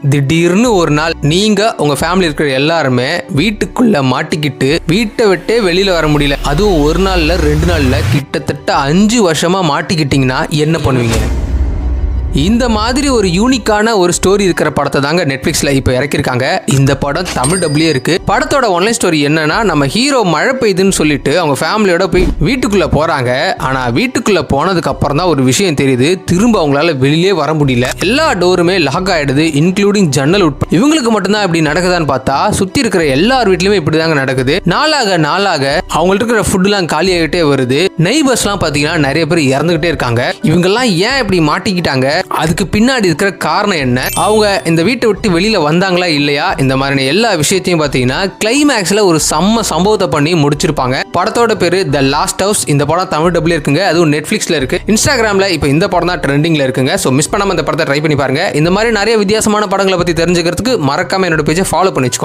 திடீர்னு ஒரு நாள் நீங்க உங்க ஃபேமிலி இருக்கிற எல்லாருமே வீட்டுக்குள்ள மாட்டிக்கிட்டு வீட்டை விட்டே வெளியில வர முடியல. அதுவும் ஒரு நாள்ல 2 நாள்ல கிட்டத்தட்ட 5 வருஷமா மாட்டிக்கிட்டீங்கன்னா என்ன பண்ணுவீங்க? இந்த மாதிரி ஒரு யூனிக்கான ஒரு ஸ்டோரி இருக்கிற படத்தை தாங்க நெட்ஃபிளிக்ஸ்ல இப்போ இறக்கிருக்காங்க. இந்த படம் தமிழ் டப்லயே இருக்கு. படத்தோட ஒன்லைன் ஸ்டோரி என்னன்னா, நம்ம ஹீரோ மழை பெய்யுதுன்னு சொல்லிட்டு அவங்க ஃபேமிலியோட போய் வீட்டுக்குள்ள போறாங்க. ஆனா வீட்டுக்குள்ள போனதுக்கு அப்புறம் தான் ஒரு விஷயம் தெரியுது. திரும்ப அவங்களால வெளியே வர முடியல. எல்லா டோருமே லாக் ஆயிடுது, இன்க்ளூடிங் ஜன்னல் உட்பட. இவங்களுக்கு மட்டும்தான் இப்படி நடக்குதான்னு பார்த்தா சுத்தி இருக்கிற எல்லார் வீட்லயுமே இப்படிதாங்க நடக்குது. நாளாக அவங்கள்ட்ட இருக்கிற ஃபுட்லாம் காலி ஆகிட்டே வருது. நெய்பர்ஸ்லாம் பாத்தீங்கன்னா நிறைய பேர் இறந்துகிட்டே இருக்காங்க. இவங்கெல்லாம் ஏன் இப்படி மாட்டிக்கிட்டாங்க, அதுக்கு பின்னாடி இருக்கிற காரணம் என்ன, அவங்க இந்த வீட்டை விட்டு வெளியில வந்தாங்களா இல்லையா, இந்த மாதிரியான எல்லா விஷயத்தையும் பாத்தீங்கன்னா கிளைமேக்ஸ்ல ஒரு சம்பவத்தை பண்ணி முடிச்சிருப்பாங்க. படத்தோட பேரு த லாஸ்ட் ஹவுஸ். இந்த படம் தமிழ் டப்ல இருக்குங்க, அதுவும் நெட்ஃபிளிக்ஸ்ல இருக்கு. இன்ஸ்டாகிராம்ல இப்போ இந்த படம் தான் ட்ரெண்டிங்ல இருக்குங்க. ஸோ மிஸ் பண்ணாம இந்த படத்தை ட்ரை பண்ணி பாருங்க. இந்த மாதிரி நிறைய வித்தியாசமான படங்களை பத்தி தெரிஞ்சுக்கிறதுக்கு மறக்காம என்னோட பேஜை ஃபாலோ பண்ணி வச்சுக்கோங்க.